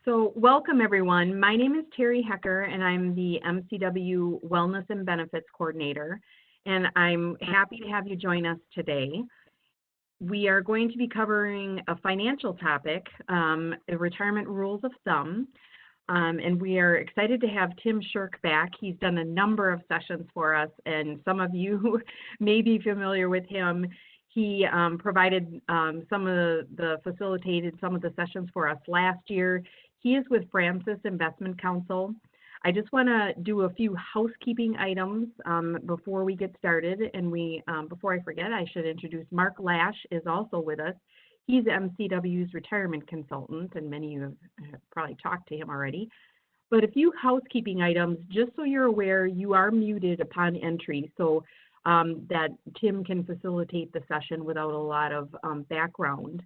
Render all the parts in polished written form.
So welcome everyone. My name is Terry Hecker and I'm the MCW Wellness and Benefits Coordinator, and I'm happy to have you join us today. We are going to be covering a financial topic, the retirement rules of thumb, and we are excited to have Tim Shirk back. He's done a number of sessions for us, and some of you may be familiar with him. He provided facilitated some of the sessions for us last year. He is with Francis Investment Counsel. I just want to do a few housekeeping items before we get started. And before I forget, I should introduce Mark Lash is also with us. He's MCW's retirement consultant, and many of you have probably talked to him already. But a few housekeeping items, just so you're aware, you are muted upon entry, so that Tim can facilitate the session without a lot of background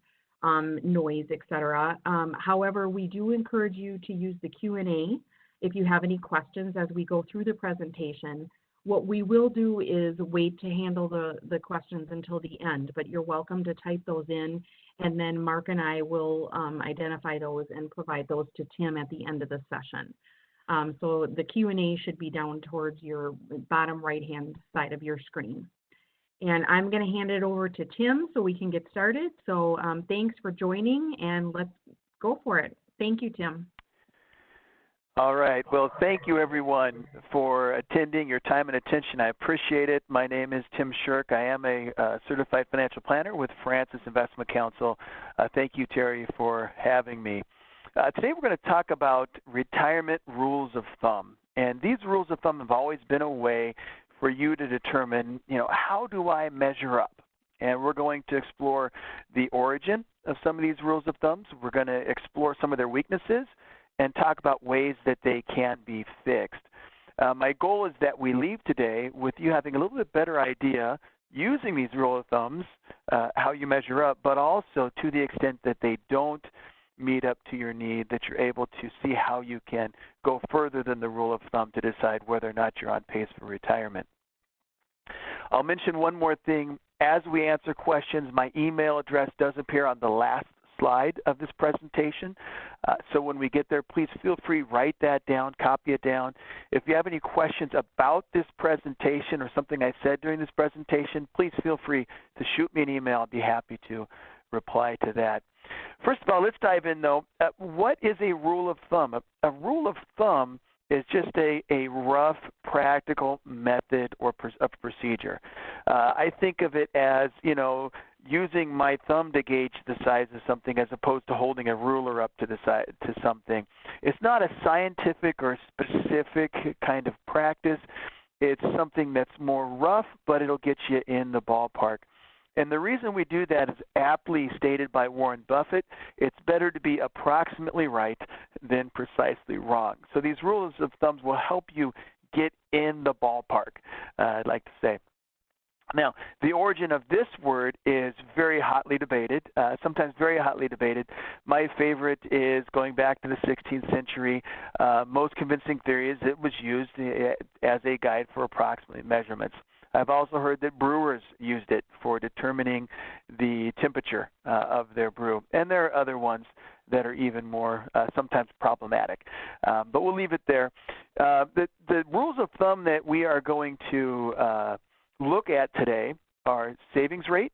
noise, etc. However, we do encourage you to use the Q&A if you have any questions as we go through the presentation. What we will do is wait to handle the questions until the end, but you're welcome to type those in, and then Mark and I will identify those and provide those to Tim at the end of the session. So the Q&A should be down towards your bottom right-hand side of your screen. And I'm going to hand it over to Tim so we can get started. So thanks for joining, and let's go for it. Thank you, Tim. All right. Well, thank you, everyone, for attending, your time and attention. I appreciate it. My name is Tim Shirk. I am a certified financial planner with Francis Investment Counsel. Thank you, Terry, for having me. Today we're going to talk about retirement rules of thumb. And these rules of thumb have always been a way for you to determine, how do I measure up? And we're going to explore the origin of some of these rules of thumbs. We're going to explore some of their weaknesses and talk about ways that they can be fixed. My goal is that we leave today with you having a little bit better idea using these rules of thumbs, how you measure up, but also to the extent that they don't meet up to your need, that you're able to see how you can go further than the rule of thumb to decide whether or not you're on pace for retirement. I'll mention one more thing. As we answer questions, my email address does appear on the last slide of this presentation. So when we get there, please feel free, write that down, copy it down. If you have any questions about this presentation or something I said during this presentation, please feel free to shoot me an email. I'll be happy to reply to that. First of all, let's dive in, though. What is a rule of thumb? A rule of thumb is just a rough, practical method or of procedure. I think of it as, using my thumb to gauge the size of something as opposed to holding a ruler up to something. It's not a scientific or specific kind of practice. It's something that's more rough, but it'll get you in the ballpark. And the reason we do that is aptly stated by Warren Buffett. It's better to be approximately right than precisely wrong. So these rules of thumbs will help you get in the ballpark, I'd like to say. Now, the origin of this word is very hotly debated, sometimes very hotly debated. My favorite is going back to the 16th century. Most convincing theory is it was used as a guide for approximate measurements. I've also heard that brewers used it for determining the temperature of their brew. And there are other ones that are even more sometimes problematic. But we'll leave it there. The rules of thumb that we are going to look at today are savings rate,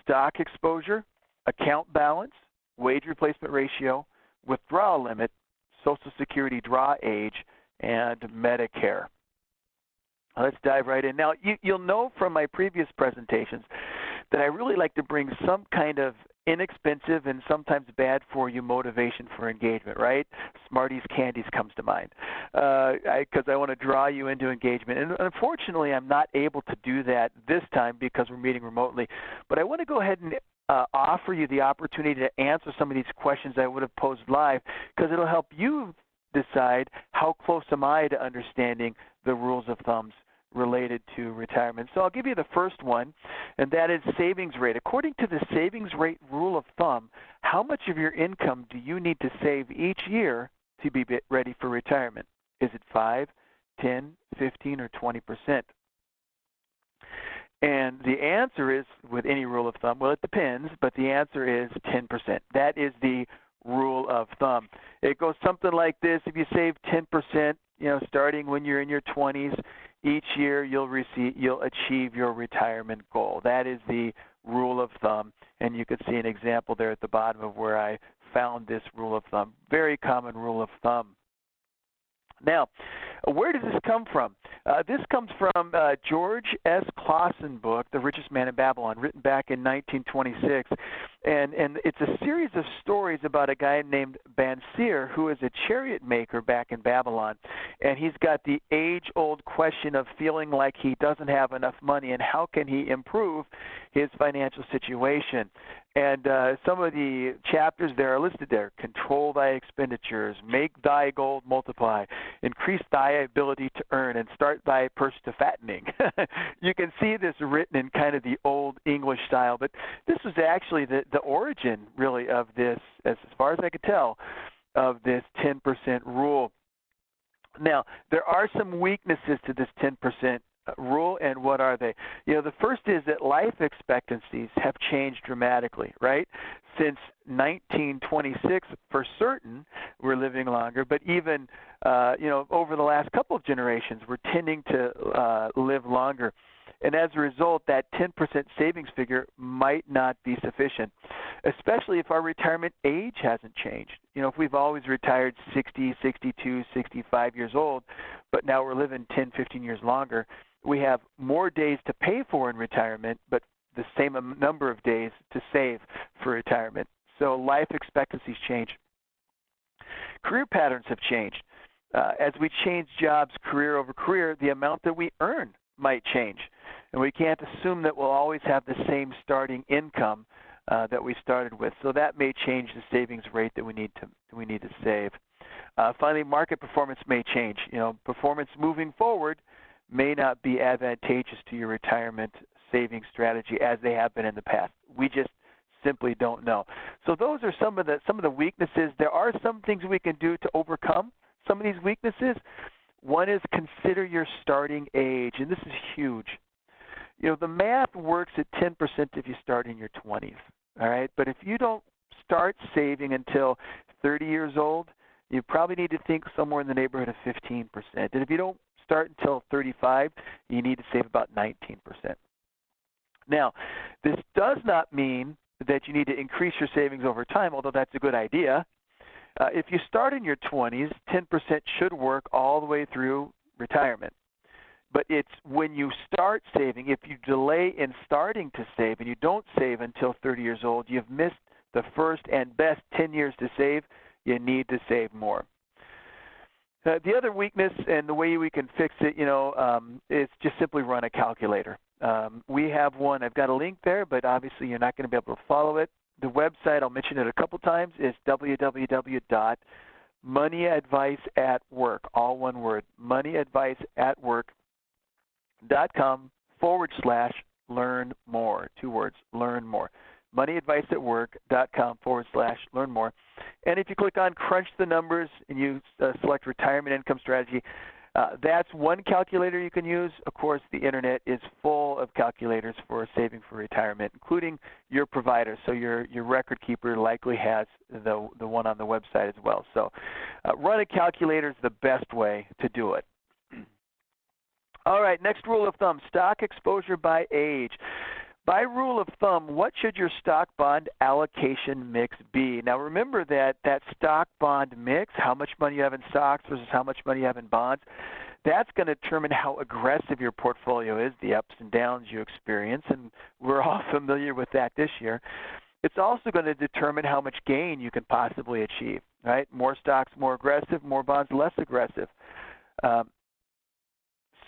stock exposure, account balance, wage replacement ratio, withdrawal limit, Social Security draw age, and Medicare. Let's dive right in. Now, you'll know from my previous presentations that I really like to bring some kind of inexpensive and sometimes bad for you motivation for engagement, right? Smarties Candies comes to mind because I want to draw you into engagement. And unfortunately, I'm not able to do that this time because we're meeting remotely. But I want to go ahead and offer you the opportunity to answer some of these questions I would have posed live because it'll help you decide how close am I to understanding the rules of thumbs related to retirement. So I'll give you the first one, and that is savings rate. According to the savings rate rule of thumb, how much of your income do you need to save each year to be ready for retirement? Is it 5, 10, 15, or 20%? And the answer is, with any rule of thumb, well, it depends, but the answer is 10%. That is the rule of thumb. It goes something like this: if you save 10%, starting when you're in your 20s, each year you'll achieve your retirement goal. That is the rule of thumb, and you can see an example there at the bottom of where I found this rule of thumb. Very common rule of thumb. Now, where does this come from? This comes from George S. Clausen book, The Richest Man in Babylon, written back in 1926. And it's a series of stories about a guy named Bansir, who is a chariot maker back in Babylon. And he's got the age-old question of feeling like he doesn't have enough money, and how can he improve his financial situation. And some of the chapters there are listed there: control thy expenditures, make thy gold multiply, increase thy ability to earn, and start thy purse to fattening. You can see this written in kind of the old English style, but this was actually the origin, really, of this, as far as I could tell, of this 10% rule. Now, there are some weaknesses to this 10% rule, and what are they? The first is that life expectancies have changed dramatically, right? Since 1926, for certain, we're living longer, but even, over the last couple of generations, we're tending to live longer. And as a result, that 10% savings figure might not be sufficient, especially if our retirement age hasn't changed. If we've always retired 60, 62, 65 years old, but now we're living 10, 15 years longer, we have more days to pay for in retirement, but the same number of days to save for retirement. So life expectancies change. Career patterns have changed. As we change jobs career over career, the amount that we earn might change. And we can't assume that we'll always have the same starting income that we started with. So that may change the savings rate that we need to save. Finally, market performance may change. Performance moving forward may not be advantageous to your retirement saving strategy as they have been in the past. We just simply don't know. So those are some of the weaknesses. There are some things we can do to overcome some of these weaknesses. One is consider your starting age, and this is huge. The math works at 10% if you start in your 20s, all right? But if you don't start saving until 30 years old, you probably need to think somewhere in the neighborhood of 15%. And if you don't start until 35, you need to save about 19%. Now, this does not mean that you need to increase your savings over time, although that's a good idea. If you start in your 20s, 10% should work all the way through retirement. But it's when you start saving, if you delay in starting to save and you don't save until 30 years old, you've missed the first and best 10 years to save. You need to save more. The other weakness and the way we can fix it, is just simply run a calculator. We have one. I've got a link there, but obviously you're not going to be able to follow it. The website, I'll mention it a couple times, is www.moneyadviceatwork, all one word, moneyadviceatwork.com/learn more, 2 words, learn more. moneyadviceatwork.com/learn more. And if you click on Crunch the Numbers and you select Retirement Income Strategy, that's one calculator you can use. Of course, the Internet is full of calculators for saving for retirement, including your provider. So your record keeper likely has the one on the website as well. So run a calculator is the best way to do it. All right, next rule of thumb, stock exposure by age. By rule of thumb, what should your stock bond allocation mix be? Now remember that stock bond mix, how much money you have in stocks versus how much money you have in bonds, that's going to determine how aggressive your portfolio is, the ups and downs you experience, and we're all familiar with that this year. It's also going to determine how much gain you can possibly achieve, right? More stocks, more aggressive, more bonds, less aggressive.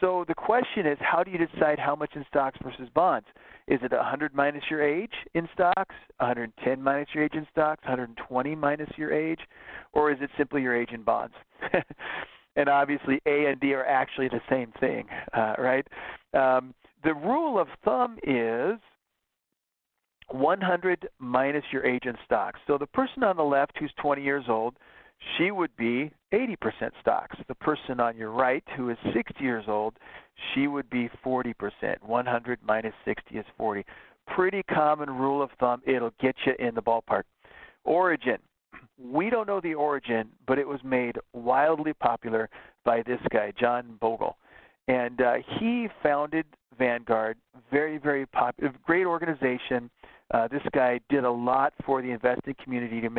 So the question is, how do you decide how much in stocks versus bonds? Is it 100 minus your age in stocks, 110 minus your age in stocks, 120 minus your age, or is it simply your age in bonds? And obviously A and D are actually the same thing, right? The rule of thumb is 100 minus your age in stocks. So the person on the left who's 20 years old, she would be 80% stocks. The person on your right who is 60 years old, she would be 40%. 100 minus 60 is 40. Pretty common rule of thumb. It'll get you in the ballpark. Origin. We don't know the origin, but it was made wildly popular by this guy, John Bogle. And he founded Vanguard, very, very popular, great organization. This guy did a lot for the investing community to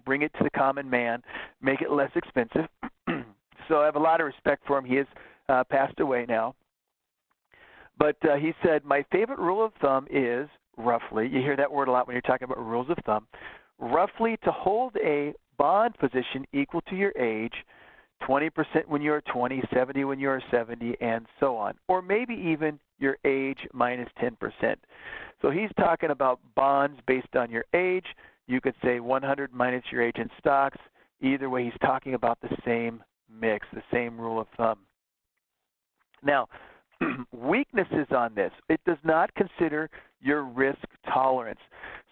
bring it to the common man, make it less expensive. So I have a lot of respect for him. He has passed away now. But he said, my favorite rule of thumb is roughly, you hear that word a lot when you're talking about rules of thumb, roughly to hold a bond position equal to your age, 20% when you're 20, 70 when you're 70, and so on. Or maybe even your age minus 10%. So he's talking about bonds based on your age. You could say 100 minus your age in stocks. Either way, he's talking about the same mix, the same rule of thumb. Now, weaknesses on this. It does not consider your risk tolerance.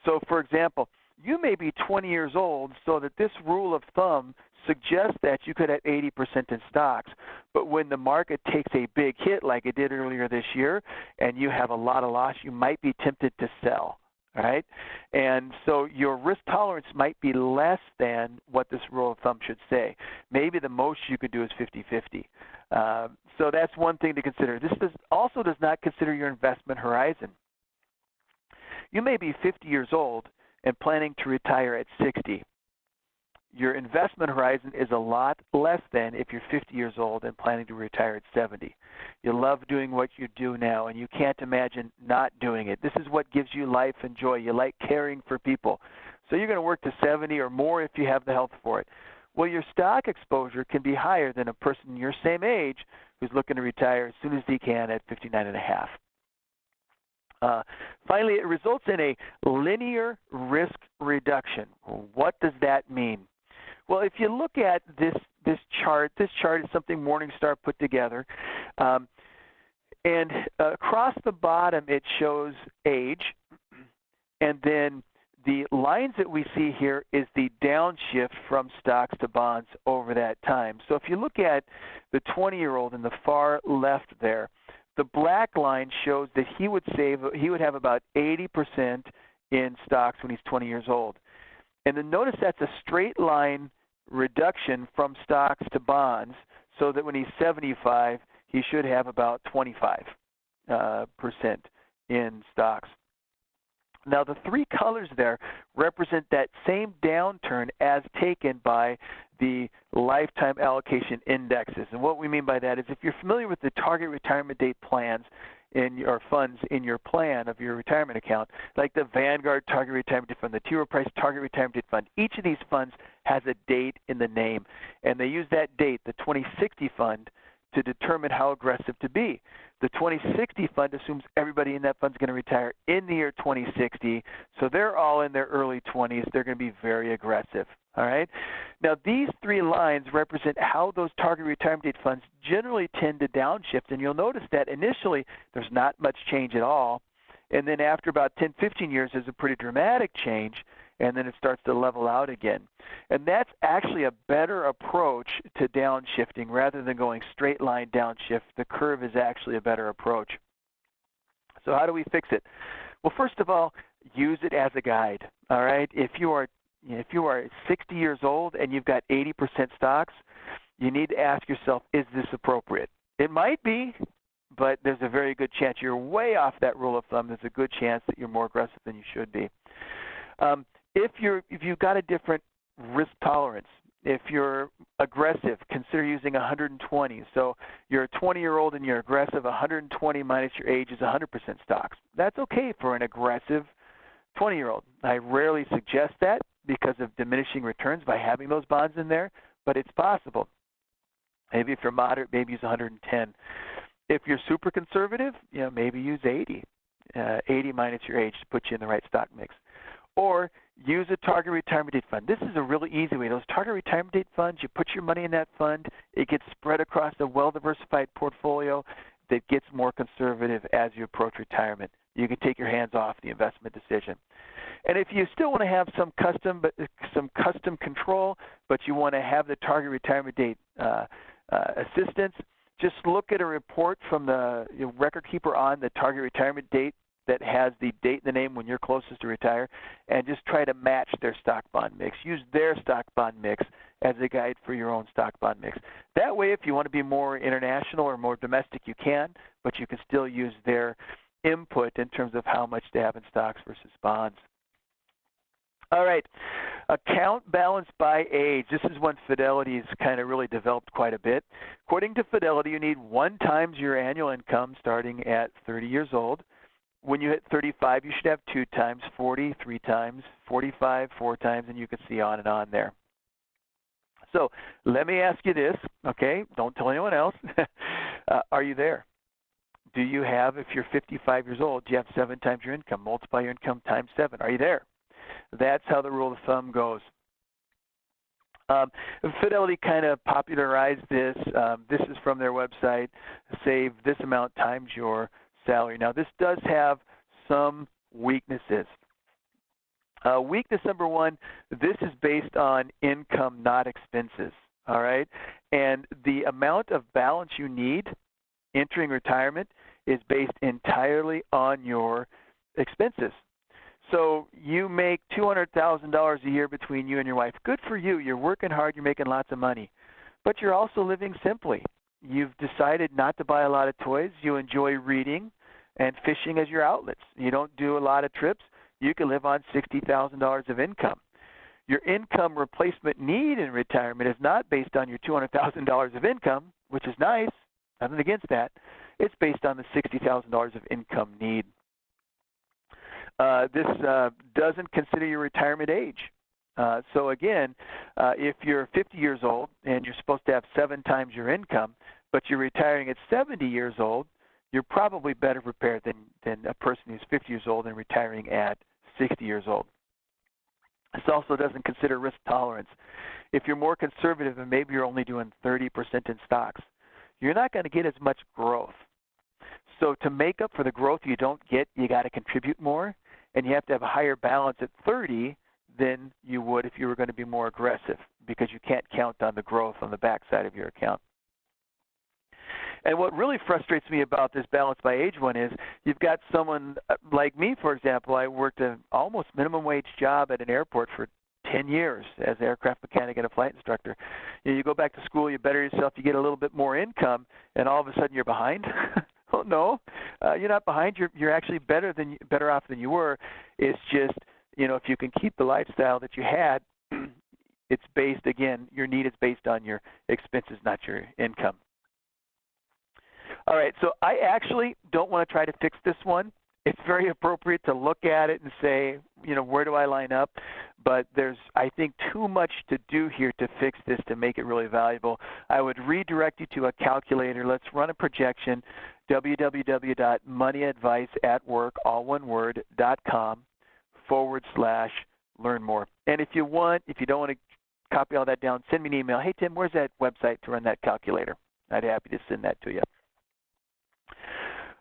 So, for example, you may be 20 years old, so that this rule of thumb suggests that you could have 80% in stocks. But when the market takes a big hit like it did earlier this year and you have a lot of loss, you might be tempted to sell, all right? And so your risk tolerance might be less than what this rule of thumb should say. Maybe the most you could do is 50-50. So that's one thing to consider. This also does not consider your investment horizon. You may be 50 years old and planning to retire at 60. Your investment horizon is a lot less than if you're 50 years old and planning to retire at 70. You love doing what you do now, and you can't imagine not doing it. This is what gives you life and joy. You like caring for people. So you're going to work to 70 or more if you have the health for it. Well, your stock exposure can be higher than a person your same age who's looking to retire as soon as he can at 59 and a half. Finally, it results in a linear risk reduction. What does that mean? Well, if you look at this chart is something Morningstar put together. And across the bottom, it shows age. And then the lines that we see here is the downshift from stocks to bonds over that time. So if you look at the 20-year-old in the far left there, the black line shows that he would have about 80% in stocks when he's 20 years old. And then notice that's a straight line reduction from stocks to bonds, so that when he's 75, he should have about 25% in stocks. Now, the three colors there represent that same downturn as taken by the lifetime allocation indexes. And what we mean by that is if you're familiar with the target retirement date plans in your funds in your plan of your retirement account, like the Vanguard Target Retirement Date Fund, the T. Rowe Price Target Retirement Date Fund, each of these funds has a date in the name. And they use that date, the 2060 fund, to determine how aggressive to be. The 2060 fund assumes everybody in that fund is going to retire in the year 2060, so they're all in their early 20s. They're going to be very aggressive. All right. Now, these three lines represent how those target retirement date funds generally tend to downshift, and you'll notice that initially there's not much change at all, and then after about 10, 15 years, there's a pretty dramatic change, and then it starts to level out again. And that's actually a better approach to downshifting rather than going straight line downshift. The curve is actually a better approach. So how do we fix it? Well, first of all, use it as a guide. All right. If you are 60 years old and you've got 80% stocks, you need to ask yourself, is this appropriate? It might be, but there's a very good chance you're way off that rule of thumb. There's a good chance that you're more aggressive than you should be. If you've got a different risk tolerance, if you're aggressive, consider using 120. So you're a 20-year-old and you're aggressive, 120 minus your age is 100% stocks. That's okay for an aggressive 20-year-old. I rarely suggest that because of diminishing returns by having those bonds in there, but it's possible. Maybe if you're moderate, maybe use 110. If you're super conservative, maybe use 80. 80 minus your age to put you in the right stock mix. Or use a target retirement date fund. This is a really easy way. Those target retirement date funds, you put your money in that fund, it gets spread across a well-diversified portfolio that gets more conservative as you approach retirement. You can take your hands off the investment decision. And if you still want to have some custom control, but you want to have the target retirement date assistance, just look at a report from the record keeper on the target retirement date that has the date in the name when you're closest to retire, and just try to match their stock bond mix. Use their stock bond mix as a guide for your own stock bond mix. That way, if you want to be more international or more domestic, you can, but you can still use their input in terms of how much to have in stocks versus bonds. All right, account balance by age. This is when Fidelity's kind of really developed quite a bit. According to Fidelity, you need 1 times your annual income starting at 30 years old. When you hit 35, you should have 2 times, 40, 3 times, 45, 4 times, and you can see on and on there. So let me ask you this, okay? Don't tell anyone else. Are you there? Do you have, if you're 55 years old, do you have 7 times your income? Multiply your income times 7. Are you there? That's how the rule of thumb goes. Fidelity kind of popularized this. This is from their website. Save this amount times your salary. Now, this does have some weaknesses. Weakness number 1, this is based on income, not expenses. All right? And the amount of balance you need entering retirement is based entirely on your expenses. So you make $200,000 a year between you and your wife. Good for you. You're working hard. You're making lots of money. But you're also living simply. You've decided not to buy a lot of toys. You enjoy reading and fishing as your outlets. You don't do a lot of trips. You can live on $60,000 of income. Your income replacement need in retirement is not based on your $200,000 of income, which is nice. Nothing against that. It's based on the $60,000 of income need. This doesn't consider your retirement age. So again, if you're 50 years old and you're supposed to have 7 times your income, but you're retiring at 70 years old, you're probably better prepared than a person who's 50 years old and retiring at 60 years old. This also doesn't consider risk tolerance. If you're more conservative and maybe you're only doing 30% in stocks, you're not going to get as much growth. So to make up for the growth you don't get, you got to contribute more, and you have to have a higher balance at 30 than you would if you were going to be more aggressive, because you can't count on the growth on the backside of your account. And what really frustrates me about this balance by age one is you've got someone like me, for example. I worked an almost minimum wage job at an airport for 10 years as an aircraft mechanic and a flight instructor. You go back to school, you better yourself, you get a little bit more income, and all of a sudden you're behind. Oh no, you're not behind. You're actually better off than you were. It's just, if you can keep the lifestyle that you had, it's based, again, your need is based on your expenses, not your income. All right, so I actually don't want to try to fix this one. It's very appropriate to look at it and say, where do I line up? But there's, I think, too much to do here to fix this to make it really valuable. I would redirect you to a calculator. Let's run a projection, www.moneyadvice@work.com/learn more. And if you don't want to copy all that down, send me an email. Hey, Tim, where's that website to run that calculator? I'd be happy to send that to you.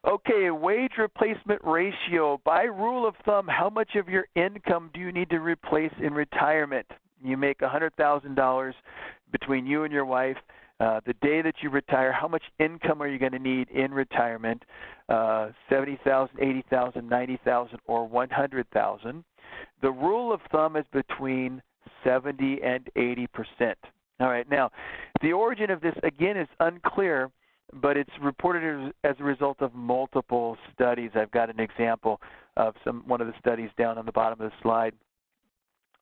Okay, wage replacement ratio. By rule of thumb, how much of your income do you need to replace in retirement? You make $100,000 between you and your wife. The day that you retire, how much income are you going to need in retirement? $70,000, $80,000, $90,000, or $100,000. The rule of thumb is between 70 and 80%. All right, now, the origin of this, again, is unclear, but it's reported as a result of multiple studies. I've got an example of one of the studies down on the bottom of the slide.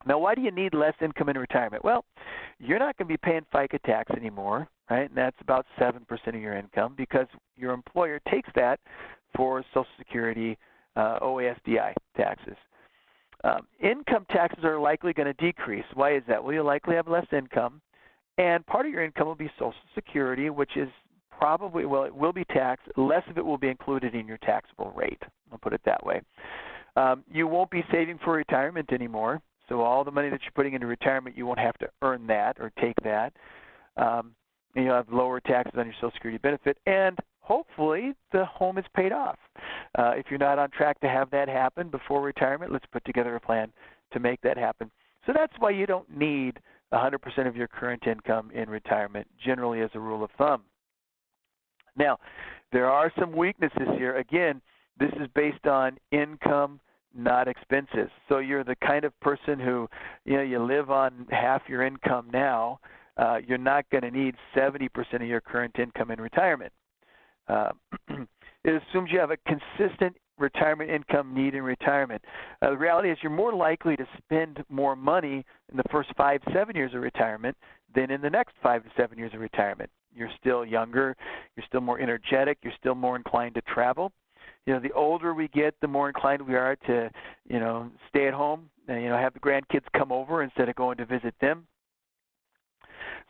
Now, why do you need less income in retirement? Well, you're not going to be paying FICA tax anymore, right? And that's about 7% of your income because your employer takes that for Social Security, OASDI taxes. Income taxes are likely going to decrease. Why is that? Well, you'll likely have less income, and part of your income will be Social Security, which is probably, it will be taxed. Less of it will be included in your taxable rate. I'll put it that way. You won't be saving for retirement anymore. So all the money that you're putting into retirement, you won't have to earn that or take that. And you'll have lower taxes on your Social Security benefit. And hopefully the home is paid off. If you're not on track to have that happen before retirement, let's put together a plan to make that happen. So that's why you don't need 100% of your current income in retirement, generally as a rule of thumb. Now, there are some weaknesses here. Again, This is based on income, not expenses. So you're the kind of person who, you live on half your income now. You're not going to need 70% of your current income in retirement. It assumes you have a consistent retirement income need in retirement. The reality is you're more likely to spend more money in the first 5-7 years of retirement than in the next 5 to 7 years of retirement. You're still younger, you're still more energetic, you're still more inclined to travel. The older we get, the more inclined we are to, stay at home and, have the grandkids come over instead of going to visit them.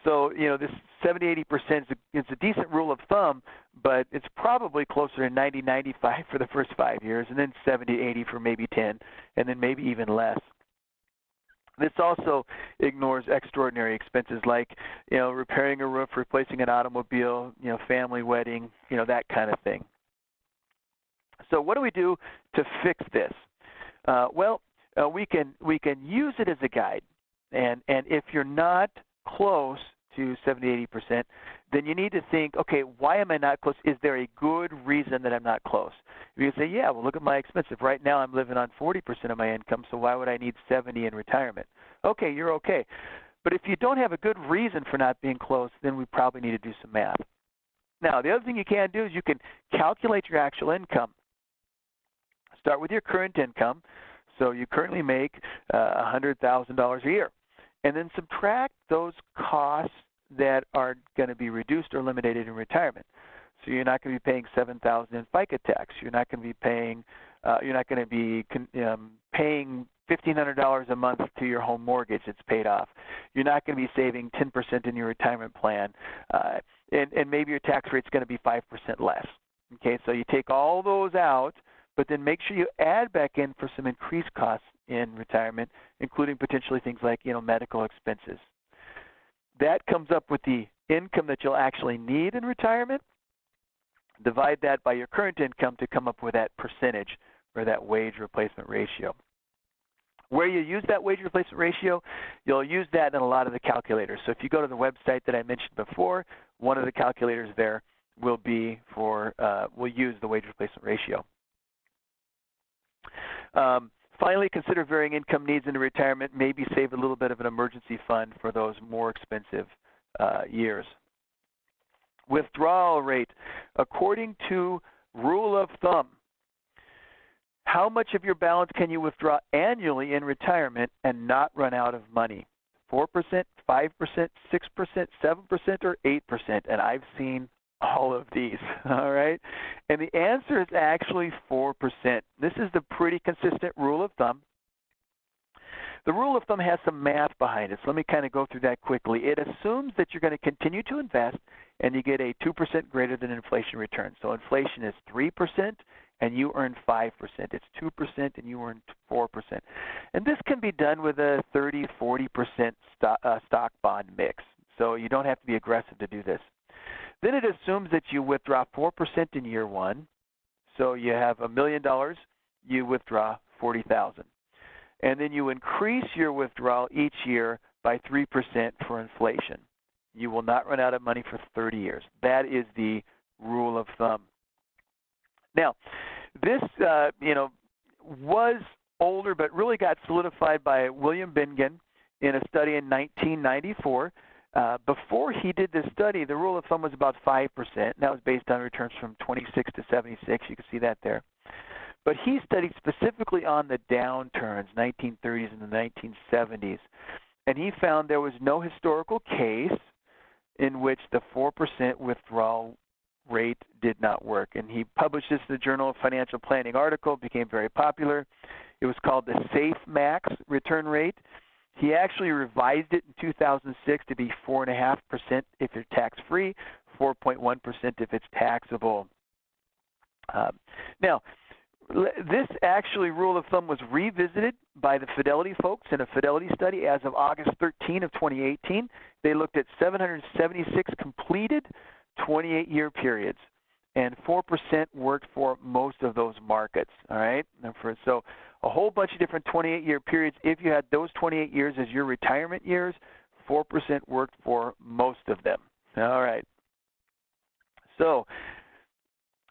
So, this 70-80% is a decent rule of thumb, but it's probably closer to 90-95 for the first 5 years, and then 70-80 for maybe 10, and then maybe even less. This also ignores extraordinary expenses like, repairing a roof, replacing an automobile, family wedding, that kind of thing. So what do we do to fix this? We can use it as a guide, and if you're not close to 70-80%, then you need to think, okay, why am I not close? Is there a good reason that I'm not close? You can say, yeah, well, look at my expenses. Right now I'm living on 40% of my income, so why would I need 70 in retirement? Okay, you're okay. But if you don't have a good reason for not being close, then we probably need to do some math. Now, the other thing you can do is you can calculate your actual income. Start with your current income. So you currently make $100,000 a year. And then subtract those costs that are going to be reduced or eliminated in retirement. So you're not going to be paying $7,000 in FICA tax. You're not going to be paying paying $1,500 a month to your home mortgage that's paid off. You're not going to be saving 10% in your retirement plan, and maybe your tax rate's going to be 5% less. Okay, so you take all those out, but then make sure you add back in for some increased costs in retirement, including potentially things like medical expenses. That comes up with the income that you'll actually need in retirement. Divide that by your current income to come up with that percentage or that wage replacement ratio. Where you use that wage replacement ratio, you'll use that in a lot of the calculators. So if you go to the website that I mentioned before, one of the calculators there will be will use the wage replacement ratio. Finally, consider varying income needs into retirement. Maybe save a little bit of an emergency fund for those more expensive years. Withdrawal rate. According to rule of thumb, how much of your balance can you withdraw annually in retirement and not run out of money? 4%, 5%, 6%, 7%, or 8%? And I've seen all of these, all right? And the answer is actually 4%. This is the pretty consistent rule of thumb. The rule of thumb has some math behind it, so let me kind of go through that quickly. It assumes that you're going to continue to invest and you get a 2% greater than inflation return. So inflation is 3% and you earn 5%. It's 2% and you earn 4%. And this can be done with a 30-40% stock bond mix. So you don't have to be aggressive to do this. Then it assumes that you withdraw 4% in year one. So you have $1 million, you withdraw $40,000. And then you increase your withdrawal each year by 3% for inflation. You will not run out of money for 30 years. That is the rule of thumb. Now, this was older, but really got solidified by William Bengen in a study in 1994. Before he did this study, the rule of thumb was about 5%. And that was based on returns from 26 to 76. You can see that there. But he studied specifically on the downturns, 1930s and the 1970s. And he found there was no historical case in which the 4% withdrawal rate did not work. And he published this in the Journal of Financial Planning article. It became very popular. It was called the Safe Max return rate. He actually revised it in 2006 to be 4.5% if you're tax-free, 4.1% if it's taxable. Now, this actually rule of thumb was revisited by the Fidelity folks in a Fidelity study as of August 13 of 2018. They looked at 776 completed 28-year periods, and 4% worked for most of those markets, all right? So a whole bunch of different 28-year periods. If you had those 28 years as your retirement years, 4% worked for most of them, all right? So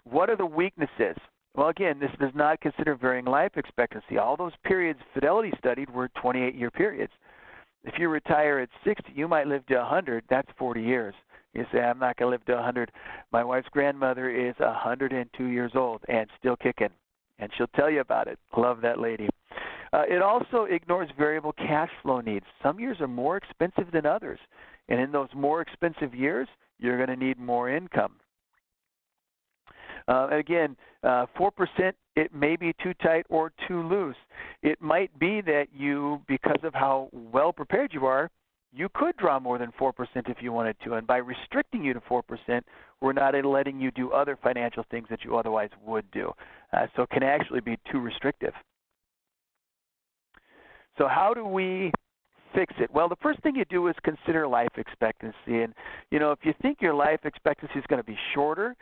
what are the weaknesses Well, again, this does not consider varying life expectancy. All those periods Fidelity studied were 28-year periods. If you retire at 60, you might live to 100. That's 40 years. You say, I'm not going to live to 100. My wife's grandmother is 102 years old and still kicking, and she'll tell you about it. Love that lady. It also ignores variable cash flow needs. Some years are more expensive than others, and in those more expensive years, you're going to need more income. Again, 4%, it may be too tight or too loose. It might be that you, because of how well prepared you are, you could draw more than 4% if you wanted to. And by restricting you to 4%, we're not letting you do other financial things that you otherwise would do. So it can actually be too restrictive. So how do we fix it? Well, the first thing you do is consider life expectancy. And, if you think your life expectancy is going to be shorter,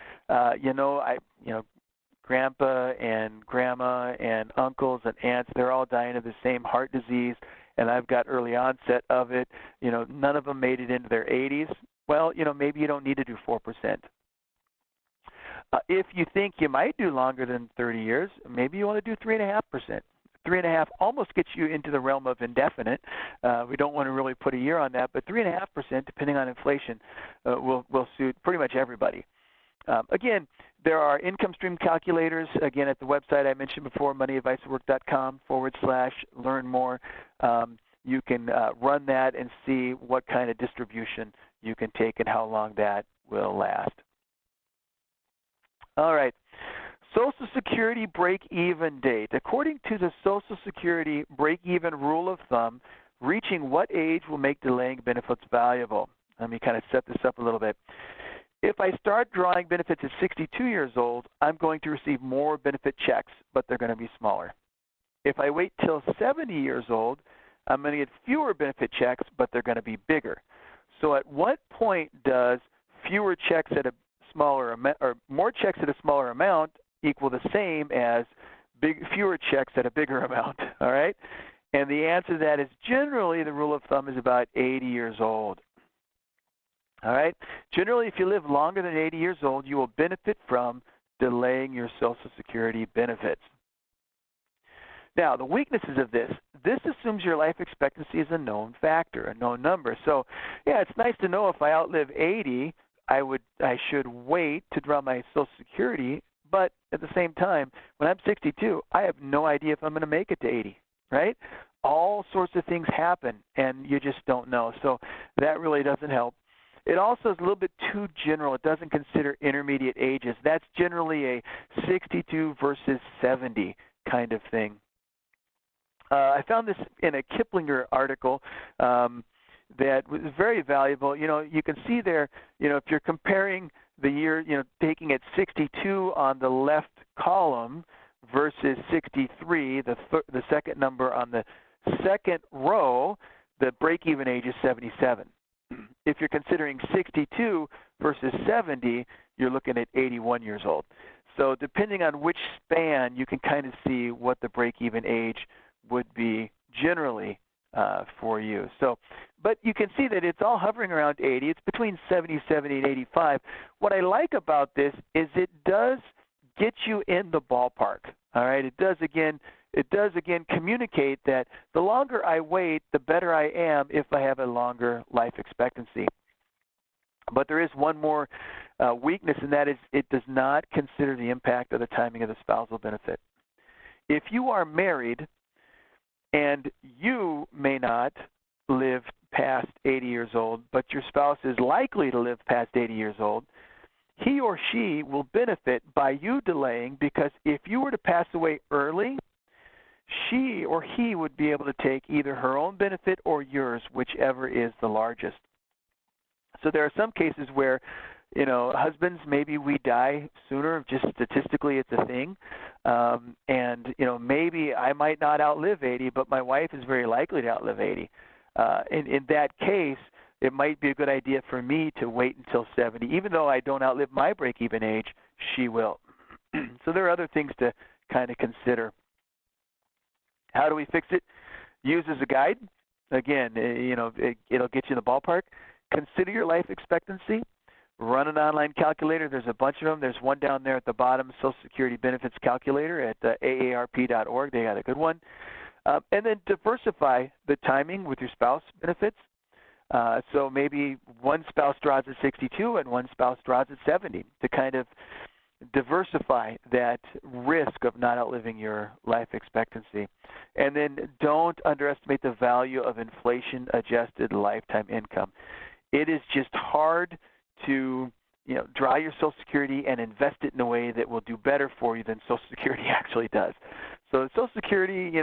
grandpa and grandma and uncles and aunts, they're all dying of the same heart disease, and I've got early onset of it. None of them made it into their 80s. Well, maybe you don't need to do 4%. If you think you might do longer than 30 years, maybe you want to do 3.5%. 3.5 almost gets you into the realm of indefinite. We don't want to really put a year on that, but 3.5%, depending on inflation, will suit pretty much everybody. Again, there are income stream calculators, again, at the website I mentioned before, moneyadvicework.com/learn more. You can run that and see what kind of distribution you can take and how long that will last. All right. Social Security break-even date. According to the Social Security break-even rule of thumb, reaching what age will make delaying benefits valuable? Let me kind of set this up a little bit. If I start drawing benefits at 62 years old, I'm going to receive more benefit checks, but they're going to be smaller. If I wait till 70 years old, I'm going to get fewer benefit checks, but they're going to be bigger. So at what point does fewer checks at a smaller amount, or more checks at a smaller amount, equal the same as fewer checks at a bigger amount? All right? And the answer to that is generally the rule of thumb is about 80 years old. All right? Generally, if you live longer than 80 years old, you will benefit from delaying your Social Security benefits. Now, the weaknesses of this assumes your life expectancy is a known factor, a known number. So, yeah, it's nice to know if I outlive 80, I should wait to draw my Social Security, but at the same time, when I'm 62, I have no idea if I'm going to make it to 80, right? All sorts of things happen, and you just don't know. So that really doesn't help. It also is a little bit too general. It doesn't consider intermediate ages. That's generally a 62 versus 70 kind of thing. I found this in a Kiplinger article that was very valuable. You can see there, if you're comparing the year, taking it 62 on the left column versus 63, the second number on the second row, the break-even age is 77. If you're considering 62 versus 70, you're looking at 81 years old. So depending on which span, you can kind of see what the break-even age would be generally for you. So, but you can see that it's all hovering around 80. It's between 70, 70, and 85. What I like about this is it does get you in the ballpark. All right, it does again communicate that the longer I wait, the better I am if I have a longer life expectancy. But there is one more weakness, and that is it does not consider the impact of the timing of the spousal benefit. If you are married and you may not live past 80 years old, but your spouse is likely to live past 80 years old, he or she will benefit by you delaying, because if you were to pass away early, she or he would be able to take either her own benefit or yours, whichever is the largest. So there are some cases where, husbands, maybe we die sooner, just statistically it's a thing. And, maybe I might not outlive 80, but my wife is very likely to outlive 80. In that case, it might be a good idea for me to wait until 70. Even though I don't outlive my break-even age, she will. So there are other things to kind of consider. How do we fix it? Use as a guide. Again, it'll get you in the ballpark. Consider your life expectancy. run an online calculator. There's a bunch of them. There's one down there at the bottom, Social Security Benefits Calculator at aarp.org. They got a good one. And then diversify the timing with your spouse benefits. So maybe one spouse draws at 62 and one spouse draws at 70 to kind of diversify that risk of not outliving your life expectancy. And then don't underestimate the value of inflation-adjusted lifetime income. It is just hard to draw your Social Security and invest it in a way that will do better for you than Social Security actually does. So Social Security,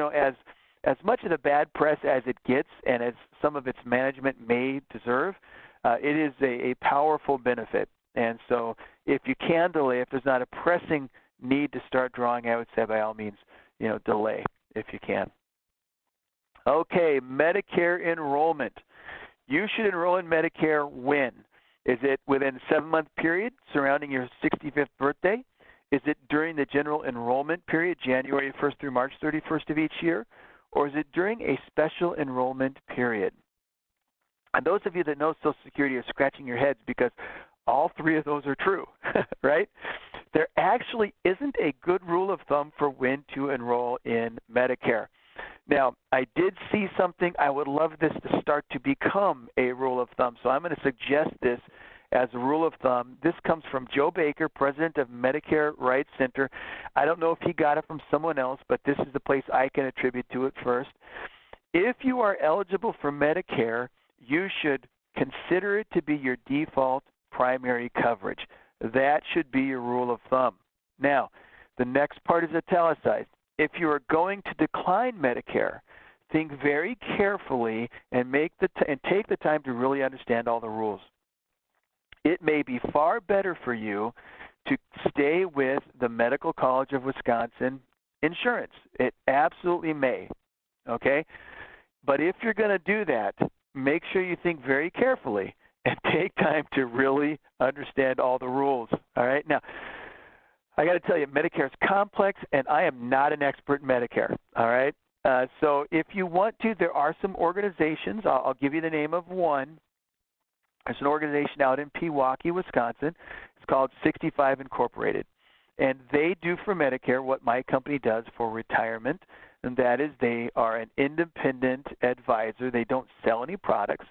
as much of the bad press as it gets and as some of its management may deserve, it is a powerful benefit. And so if you can delay, if there's not a pressing need to start drawing, I would say by all means, delay if you can. Okay, Medicare enrollment. You should enroll in Medicare when? Is it within a 7-month period surrounding your 65th birthday? Is it during the general enrollment period, January 1st through March 31st of each year? Or is it during a special enrollment period? And those of you that know Social Security are scratching your heads because all three of those are true, right? There actually isn't a good rule of thumb for when to enroll in Medicare. Now, I did see something. I would love this to start to become a rule of thumb. So I'm going to suggest this as a rule of thumb. This comes from Joe Baker, president of Medicare Rights Center. I don't know if he got it from someone else, but this is the place I can attribute to it first. If you are eligible for Medicare, you should consider it to be your default primary coverage. That should be your rule of thumb. Now, the next part is italicized. If you are going to decline Medicare, think very carefully and take the time to really understand all the rules. It may be far better for you to stay with the Medical College of Wisconsin insurance. It absolutely may, okay? But if you're going to do that, make sure you think very carefully and take time to really understand all the rules, all right? Now, I got to tell you, Medicare is complex, and I am not an expert in Medicare, all right? So if you want to, there are some organizations. I'll give you the name of one. There's an organization out in Pewaukee, Wisconsin. It's called 65 Incorporated. And they do for Medicare what my company does for retirement, and that is they are an independent advisor. They don't sell any products.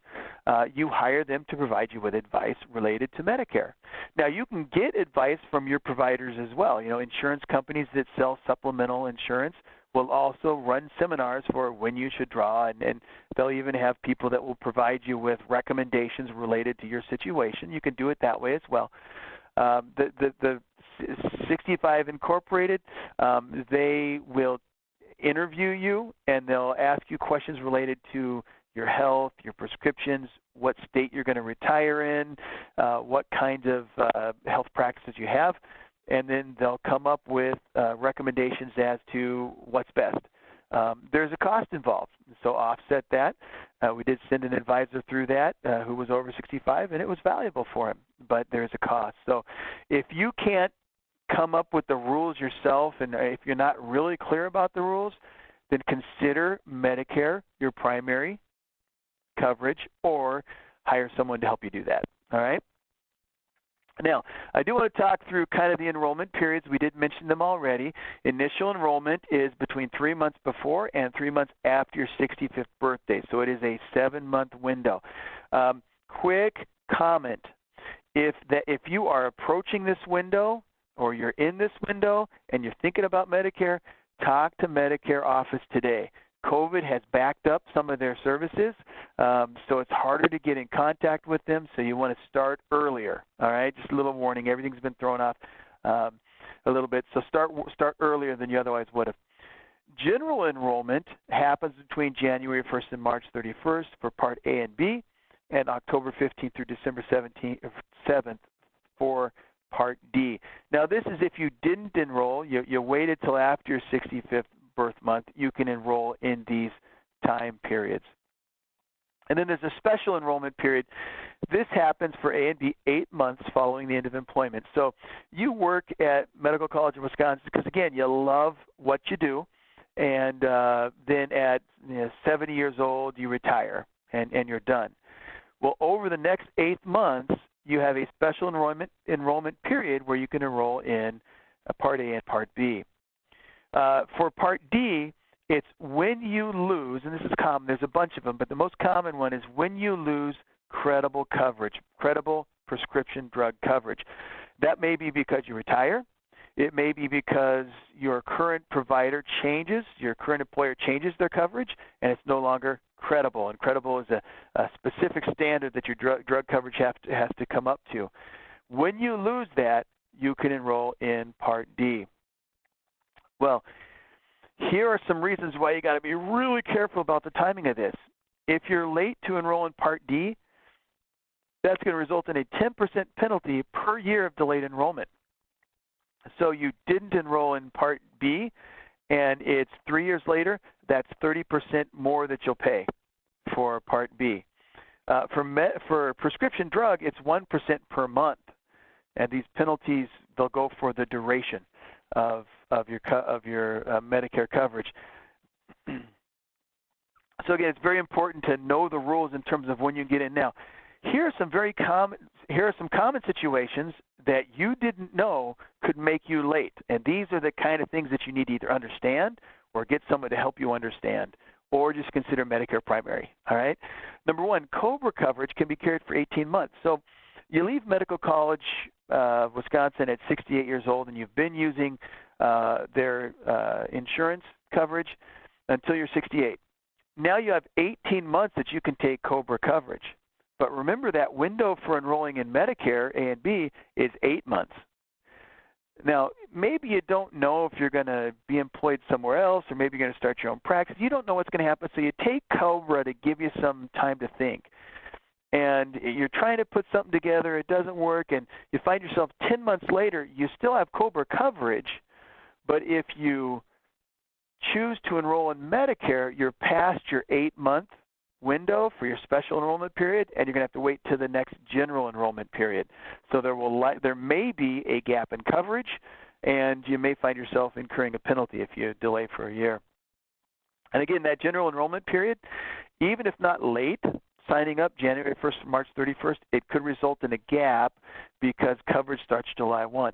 You hire them to provide you with advice related to Medicare. Now, you can get advice from your providers as well. Insurance companies that sell supplemental insurance will also run seminars for when you should draw, and they'll even have people that will provide you with recommendations related to your situation. You can do it that way as well. The 65 Incorporated, they will interview you, and they'll ask you questions related to your health, your prescriptions, what state you're going to retire in, what kind of health practices you have, and then they'll come up with recommendations as to what's best. There's a cost involved, so offset that. We did send an advisor through that who was over 65, and it was valuable for him, but there's a cost. So if you can't come up with the rules yourself, and if you're not really clear about the rules, then consider Medicare your primary coverage or hire someone to help you do that, all right? Now, I do want to talk through kind of the enrollment periods. We did mention them already. Initial enrollment is between 3 months before and 3 months after your 65th birthday, so it is a 7-month window. Quick comment, if you are approaching this window or you're in this window and you're thinking about Medicare, talk to Medicare office today. COVID has backed up some of their services, so it's harder to get in contact with them, so you want to start earlier, all right? Just a little warning. Everything's been thrown off a little bit, so start earlier than you otherwise would have. General enrollment happens between January 1st and March 31st for Part A and B, and October 15th through December 7th for Part D. Now, this is if you didn't enroll, you waited till after your 65th birth month, you can enroll in these time periods. And then there's a special enrollment period. This happens for A and B 8 months following the end of employment. So you work at Medical College of Wisconsin because, again, you love what you do, and then at 70 years old, you retire, and you're done. Well, over the next 8 months, you have a special enrollment period where you can enroll in Part A and Part B. For Part D, it's when you lose, and this is common, there's a bunch of them, but the most common one is when you lose credible coverage, credible prescription drug coverage. That may be because you retire. It may be because your current provider changes, your current employer changes their coverage, and it's no longer credible. And credible is a specific standard that your drug coverage has to come up to. When you lose that, you can enroll in Part D. Well, here are some reasons why you got to be really careful about the timing of this. If you're late to enroll in Part D, that's going to result in a 10% penalty per year of delayed enrollment. So you didn't enroll in Part B, and it's 3 years later, that's 30% more that you'll pay for Part B. For prescription drug, it's 1% per month, and these penalties, they'll go for the duration of your Medicare coverage. So again, it's very important to know the rules in terms of when you get in. Now, here are some common situations that you didn't know could make you late, and these are the kind of things that you need to either understand or get someone to help you understand, or just consider Medicare primary. All right. Number one, COBRA coverage can be carried for 18 months. So you leave Medical College, Wisconsin, at 68 years old, and you've been using their insurance coverage until you're 68. Now you have 18 months that you can take COBRA coverage. But remember, that window for enrolling in Medicare A and B is 8 months. Now, maybe you don't know if you're going to be employed somewhere else, or maybe you're going to start your own practice. You don't know what's going to happen, so you take COBRA to give you some time to think. And you're trying to put something together, it doesn't work, and you find yourself 10 months later, you still have COBRA coverage, but if you choose to enroll in Medicare, you're past your 8-month window for your special enrollment period, and you're going to have to wait to the next general enrollment period. So there may be a gap in coverage, and you may find yourself incurring a penalty if you delay for a year. And again, that general enrollment period, even if not late, signing up January 1st to March 31st, it could result in a gap because coverage starts July 1.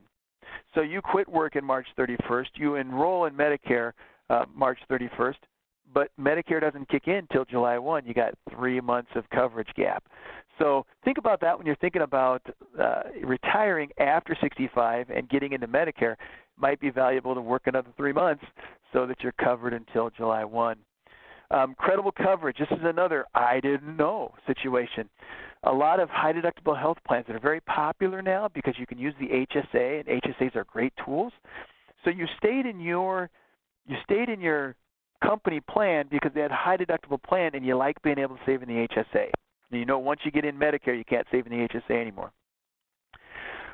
So you quit work in March 31st, you enroll in Medicare March 31st, but Medicare doesn't kick in until July 1. You got 3 months of coverage gap. So think about that when you're thinking about retiring after 65 and getting into Medicare. It might be valuable to work another 3 months so that you're covered until July 1. Credible coverage. This is another I didn't know situation. A lot of high deductible health plans that are very popular now because you can use the HSA, and HSAs are great tools. So you stayed in your company plan because they had a high deductible plan, and you like being able to save in the HSA. And you know once you get in Medicare, you can't save in the HSA anymore.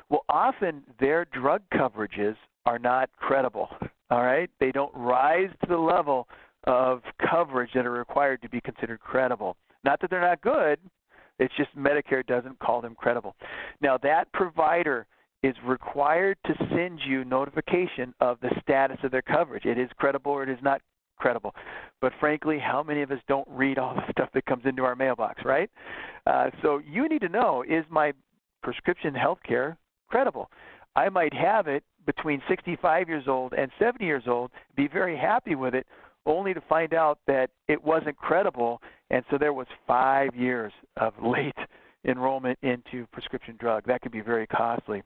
Well, often their drug coverages are not credible, all right? They don't rise to the level of coverage that are required to be considered credible. Not that they're not good, it's just Medicare doesn't call them credible. Now, that provider is required to send you notification of the status of their coverage. It is credible or it is not credible. But frankly, how many of us don't read all the stuff that comes into our mailbox, right? So you need to know, is my prescription health care credible? I might have it between 65 years old and 70 years old, be very happy with it, only to find out that it wasn't credible, and so there was 5 years of late enrollment into prescription drug. That could be very costly.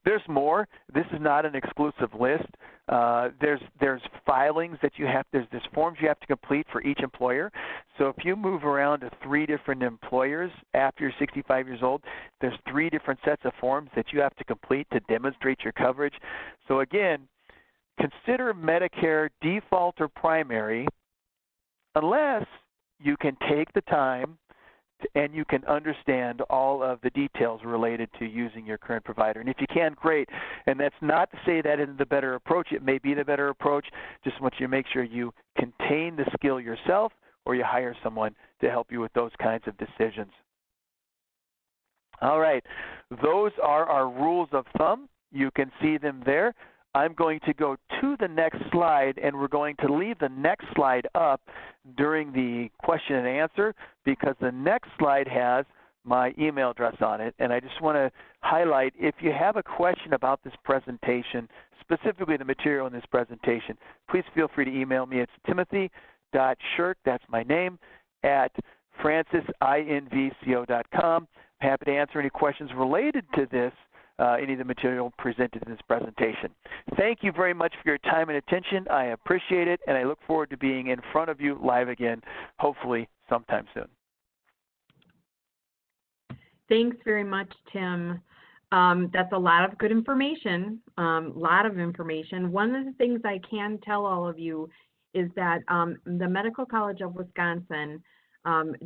There's more. This is not an exclusive list. There's filings that you have. There's forms you have to complete for each employer. So if you move around to 3 different employers after you're 65 years old, there's 3 different sets of forms that you have to complete to demonstrate your coverage. So again, consider Medicare default or primary unless you can take the time and you can understand all of the details related to using your current provider. And if you can, great. And that's not to say that isn't the better approach. It may be the better approach. Just want you to make sure you contain the skill yourself or you hire someone to help you with those kinds of decisions. All right. Those are our rules of thumb. You can see them there. I'm going to go to the next slide, and we're going to leave the next slide up during the question and answer because the next slide has my email address on it. And I just want to highlight, if you have a question about this presentation, specifically the material in this presentation, please feel free to email me. It's timothy.shirk, that's my name, at francisinvco.com. I'm happy to answer any questions related to this, any of the material presented in this presentation. Thank you very much for your time and attention. I appreciate it, and I look forward to being in front of you live again, hopefully sometime soon. Thanks very much, Tim. That's a lot of good information, lot of information. One of the things I can tell all of you is that the Medical College of Wisconsin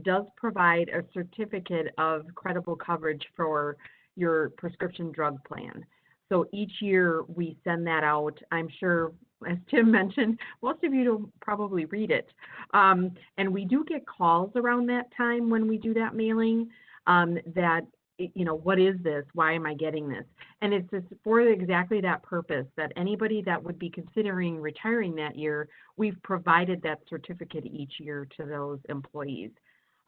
does provide a certificate of credible coverage for your prescription drug plan. So each year we send that out. I'm sure, as Tim mentioned, most of you don't probably read it. And we do get calls around that time when we do that mailing that, you know, what is this? Why am I getting this? And it's just for exactly that purpose, that anybody that would be considering retiring that year, we've provided that certificate each year to those employees.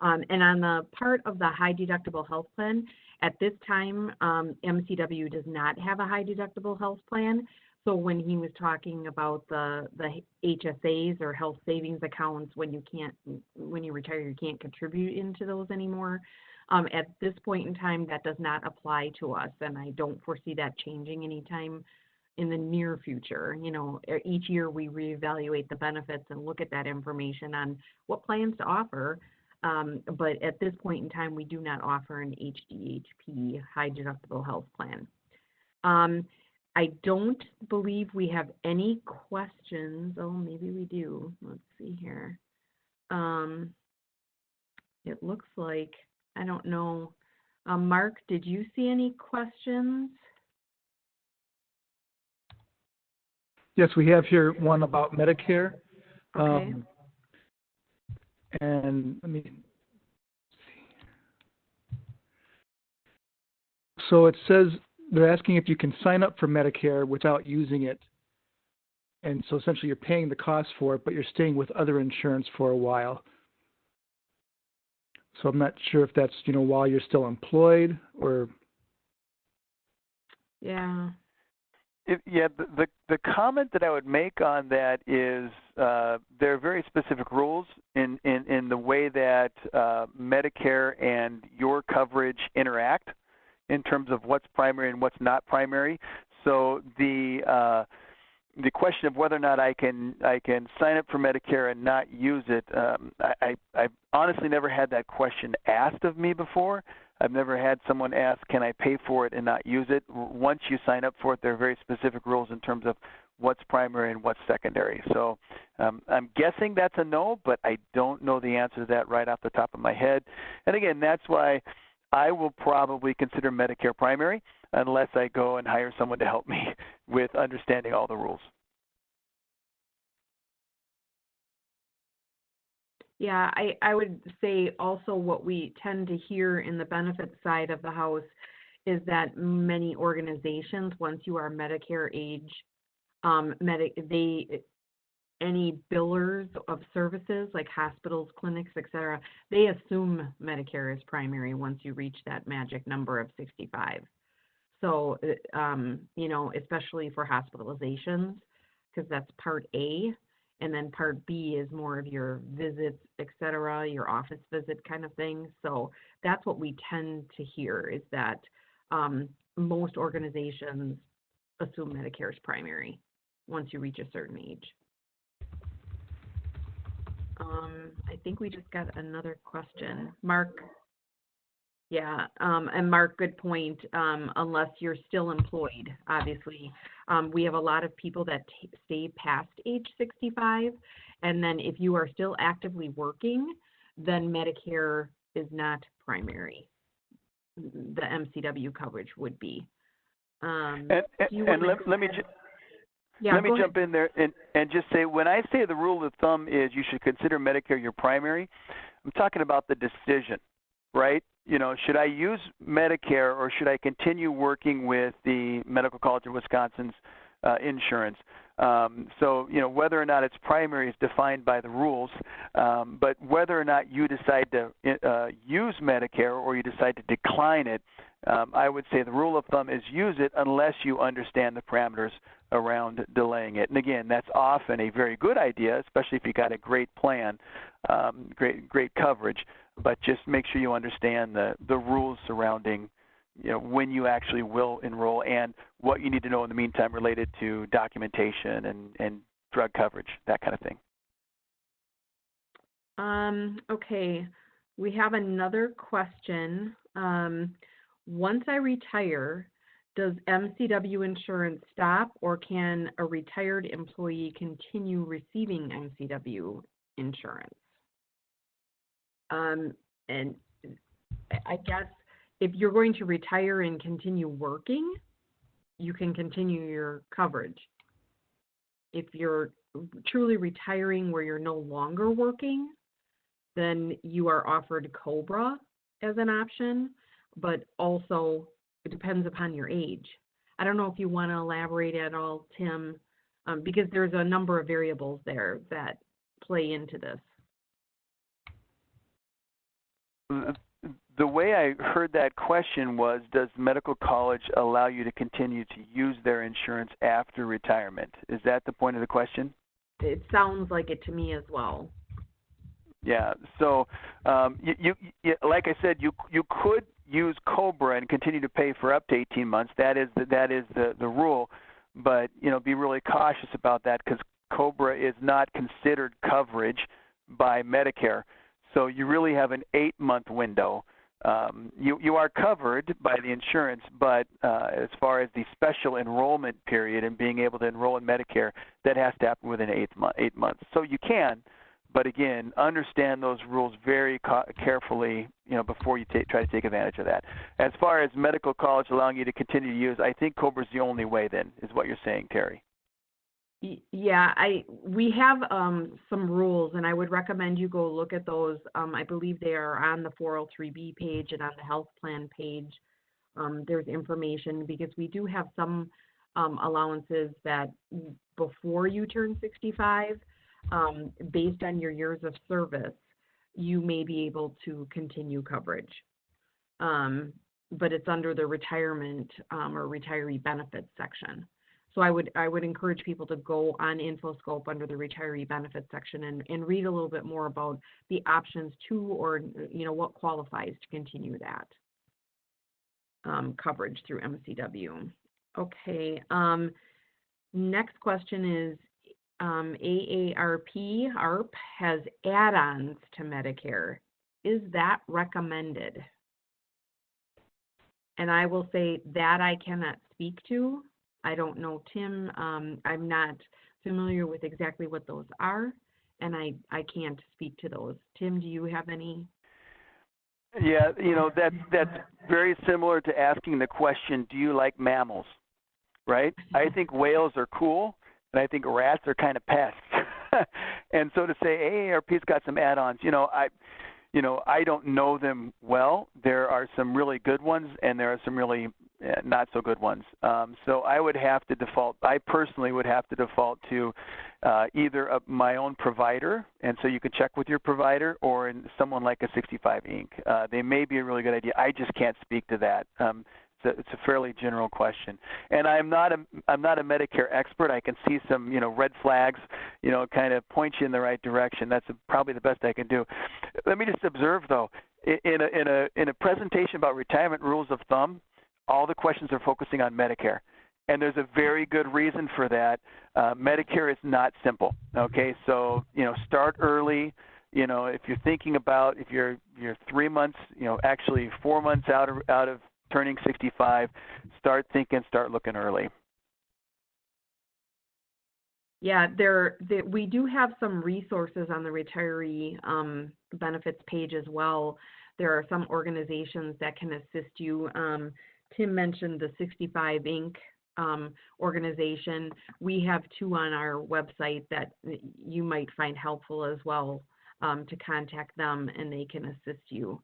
And on the part of the high deductible health plan, at this time, MCW does not have a high deductible health plan. So when he was talking about the HSAs or health savings accounts, when you retire, you can't contribute into those anymore. At this point in time, that does not apply to us, and I don't foresee that changing anytime in the near future. You know, each year we reevaluate the benefits and look at that information on what plans to offer. But at this point in time, we do not offer an HDHP, high deductible health plan. I don't believe we have any questions. Oh, maybe we do. Let's see here. It looks like, I don't know. Mark, did you see any questions? Yes, we have here one about Medicare. Okay. And let me see. So it says they're asking if you can sign up for Medicare without using it. And so essentially you're paying the cost for it, but you're staying with other insurance for a while. So I'm not sure if that's, you know, while you're still employed or. Yeah. The comment that I would make on that is there are very specific rules in the way that Medicare and your coverage interact in terms of what's primary and what's not primary. So the question of whether or not I can sign up for Medicare and not use it, I've honestly never had that question asked of me before. I've never had someone ask, can I pay for it and not use it? Once you sign up for it, there are very specific rules in terms of what's primary and what's secondary. So I'm guessing that's a no, but I don't know the answer to that right off the top of my head. And again, that's why I will probably consider Medicare primary unless I go and hire someone to help me with understanding all the rules. Yeah, I would say also what we tend to hear in the benefits side of the house is that many organizations, once you are Medicare age, any billers of services like hospitals, clinics, et cetera, they assume Medicare is primary once you reach that magic number of 65. So, you know, especially for hospitalizations, because that's Part A. And then Part B is more of your visits, et cetera, your office visit kind of thing. So that's what we tend to hear is that most organizations assume Medicare is primary once you reach a certain age. I think we just got another question. Mark. Yeah, and Mark, good point. Unless you're still employed, obviously. We have a lot of people that stay past age 65, and then if you are still actively working, then Medicare is not primary. The MCW coverage would be. Let me jump in there and just say, when I say the rule of thumb is you should consider Medicare your primary, I'm talking about the decision, right? You know, should I use Medicare or should I continue working with the Medical College of Wisconsin's insurance? So, whether or not it's primary is defined by the rules, but whether or not you decide to use Medicare or you decide to decline it, I would say the rule of thumb is use it unless you understand the parameters around delaying it. And again, that's often a very good idea, especially if you got a great plan, great coverage. But just make sure you understand the rules surrounding when you actually will enroll and what you need to know in the meantime related to documentation and drug coverage, that kind of thing. Okay, we have another question. Once I retire, does MCW insurance stop, or can a retired employee continue receiving MCW insurance? And I guess if you're going to retire and continue working, you can continue your coverage. If you're truly retiring where you're no longer working, then you are offered COBRA as an option, but also it depends upon your age. I don't know if you want to elaborate at all, Tim, because there's a number of variables there that play into this. The way I heard that question was, does medical college allow you to continue to use their insurance after retirement? Is that the point of the question? It sounds like it to me as well. Yeah. So, you like I said, you could use COBRA and continue to pay for up to 18 months. That is the rule. But be really cautious about that because COBRA is not considered coverage by Medicare. So you really have an 8-month window. You are covered by the insurance, but as far as the special enrollment period and being able to enroll in Medicare, that has to happen within 8 months. So you can, but again, understand those rules very carefully, before you try to take advantage of that. As far as medical college allowing you to continue to use, I think COBRA is the only way. Then is what you're saying, Terry. Yeah, we have some rules, and I would recommend you go look at those. I believe they are on the 403B page and on the health plan page. There's information because we do have some allowances that before you turn 65, based on your years of service, you may be able to continue coverage. But it's under the retirement or retiree benefits section. So I would encourage people to go on InfoScope under the retiree benefits section and read a little bit more about the options to, or what qualifies to continue that coverage through MCW. Okay. Next question is AARP has add-ons to Medicare. Is that recommended? And I will say that I cannot speak to. I don't know, Tim. I'm not familiar with exactly what those are, and I can't speak to those. Tim, do you have any? Yeah, that's very similar to asking the question, do you like mammals, right? I think whales are cool, and I think rats are kind of pests. And so to say AARP's got some add-ons, I don't know them well. There are some really good ones, and there are some really not so good ones. So I would have to default. I personally would have to default to either my own provider, and so you can check with your provider, or in someone like a 65 Inc. They may be a really good idea. I just can't speak to that. It's a fairly general question, and I'm not a Medicare expert. I can see some red flags, kind of point you in the right direction. That's probably the best I can do. Let me just observe though, in a presentation about retirement rules of thumb, all the questions are focusing on Medicare, and there's a very good reason for that. Medicare is not simple. Okay, so start early. If you're thinking about if you're 3 months, actually 4 months out of turning 65, start looking early. Yeah, we do have some resources on the retiree benefits page as well. There are some organizations that can assist you. Tim mentioned the 65 Inc. Organization. We have 2 on our website that you might find helpful as well, to contact them, and they can assist you.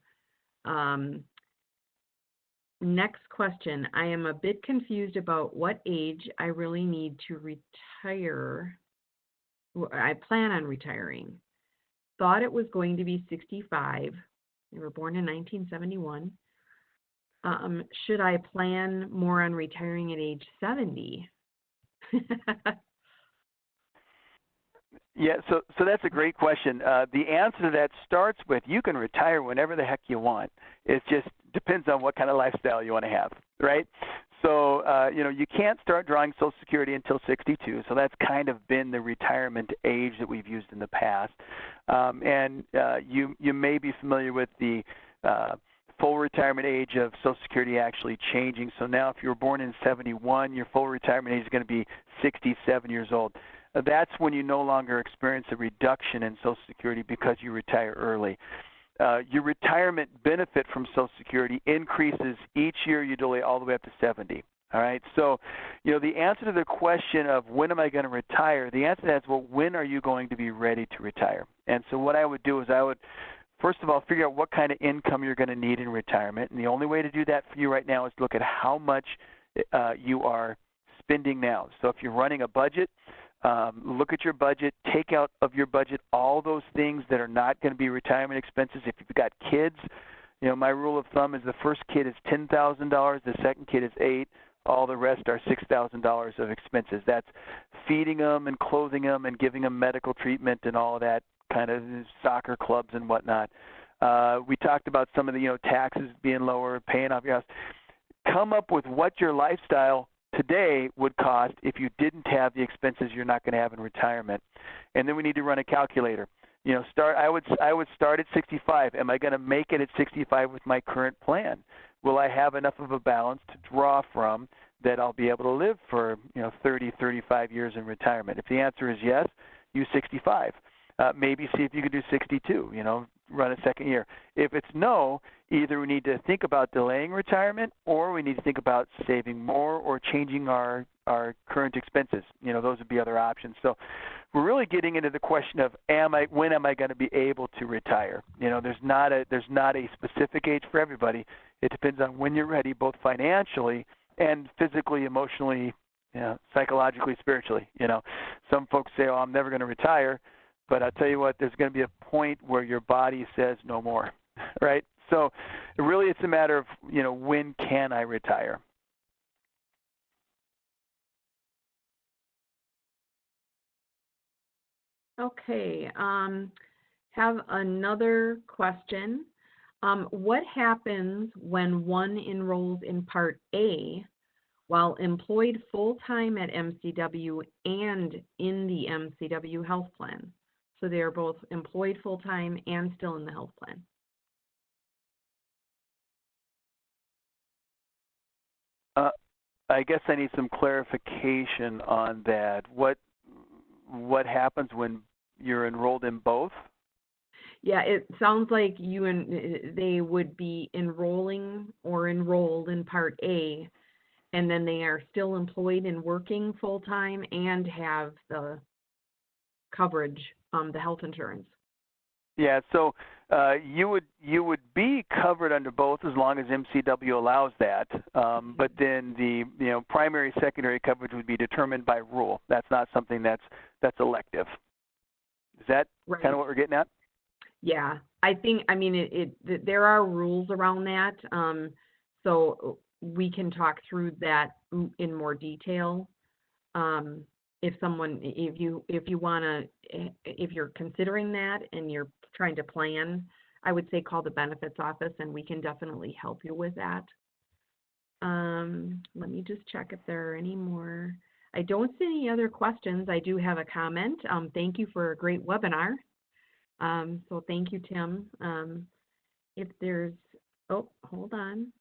Next question. I am a bit confused about what age I really need to retire. I plan on retiring. Thought it was going to be 65. They were born in 1971. Should I plan more on retiring at age 70? Yeah, so that's a great question. The answer to that starts with you can retire whenever the heck you want. It just depends on what kind of lifestyle you want to have, right? So, you can't start drawing Social Security until 62, so that's kind of been the retirement age that we've used in the past. You may be familiar with the full retirement age of Social Security actually changing. So now if you were born in 71, your full retirement age is going to be 67 years old. That's when you no longer experience a reduction in Social Security because you retire early. Your retirement benefit from Social Security increases each year you delay all the way up to 70. All right. So, the answer to the question of when am I going to retire, the answer to that is, well, when are you going to be ready to retire? And so what I would do is I would, first of all, figure out what kind of income you're going to need in retirement. And the only way to do that for you right now is to look at how much you are spending now. So if you're running a budget, look at your budget, take out of your budget all those things that are not going to be retirement expenses. If you've got kids, my rule of thumb is the first kid is $10,000, the second kid is $8,000, all the rest are $6,000 of expenses. That's feeding them and clothing them and giving them medical treatment and all of that kind of soccer clubs and whatnot. We talked about some of the taxes being lower, paying off your house. Come up with what your lifestyle today would cost if you didn't have the expenses you're not going to have in retirement. And then we need to run a calculator. I would start at 65. Am I going to make it at 65 with my current plan? Will I have enough of a balance to draw from that I'll be able to live for 30, 35 years in retirement? If the answer is yes, use 65. Maybe see if you can do 62, run a second year. If it's no, either we need to think about delaying retirement or we need to think about saving more or changing our current expenses. Those would be other options. So we're really getting into the question of when am I going to be able to retire? There's not a specific age for everybody. It depends on when you're ready, both financially and physically, emotionally, psychologically, spiritually. Some folks say, "Oh, I'm never going to retire." But I'll tell you what, there's going to be a point where your body says no more, right? So really it's a matter of, when can I retire? Okay, have another question. What happens when one enrolls in Part A while employed full-time at MCW and in the MCW health plan? So they are both employed full-time and still in the health plan. I guess I need some clarification on that. What happens when you're enrolled in both? Yeah, it sounds like they would be enrolling or enrolled in Part A, and then they are still employed and working full-time and have the coverage, the health insurance. Yeah, so you would be covered under both as long as MCW allows that. But then the primary secondary coverage would be determined by rule. That's not something that's elective. Is that right. Kind of what we're getting at? Yeah, there are rules around that. So we can talk through that in more detail. If you're considering that and you're trying to plan, I would say call the benefits office and we can definitely help you with that. Let me just check if there are any more. I don't see any other questions. I do have a comment. Thank you for a great webinar. So thank you, Tim. If there's, hold on.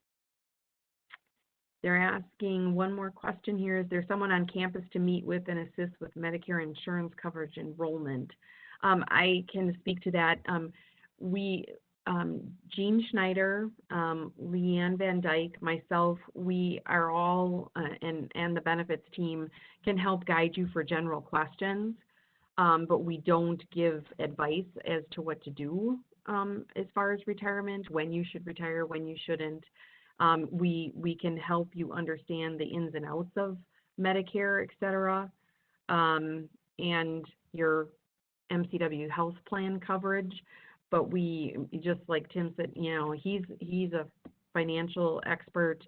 They're asking one more question here. Is there someone on campus to meet with and assist with Medicare insurance coverage enrollment? I can speak to that. Jean Schneider, Leanne Van Dyke, myself, we are all, and the benefits team can help guide you for general questions, but we don't give advice as to what to do as far as retirement, when you should retire, when you shouldn't. We can help you understand the ins and outs of Medicare, et cetera, and your MCW health plan coverage. But we, just like Tim said, you know, he's a financial expert.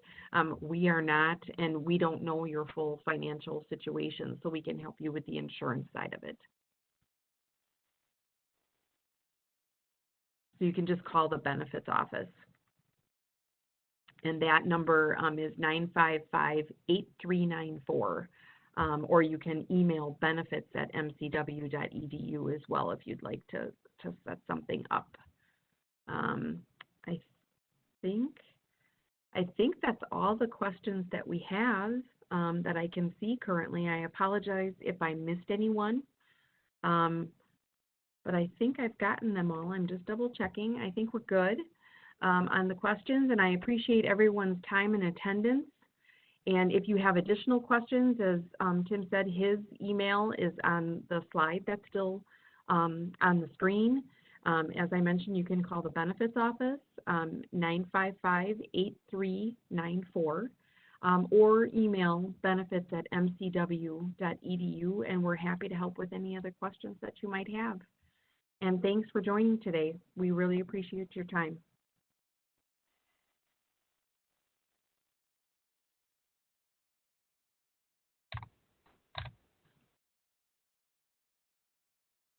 We are not, and we don't know your full financial situation, so we can help you with the insurance side of it. So you can just call the benefits office. And that number is 955-8394. Or you can email benefits@mcw.edu as well if you'd like to set something up. I think that's all the questions that we have that I can see currently. I apologize if I missed anyone, but I think I've gotten them all. I'm just double checking. I think we're good on the questions, and I appreciate everyone's time and attendance. And if you have additional questions, as Tim said, his email is on the slide that's still on the screen. As I mentioned, you can call the benefits office, 955-8394, or email benefits@mcw.edu, and we're happy to help with any other questions that you might have. And thanks for joining today. We really appreciate your time.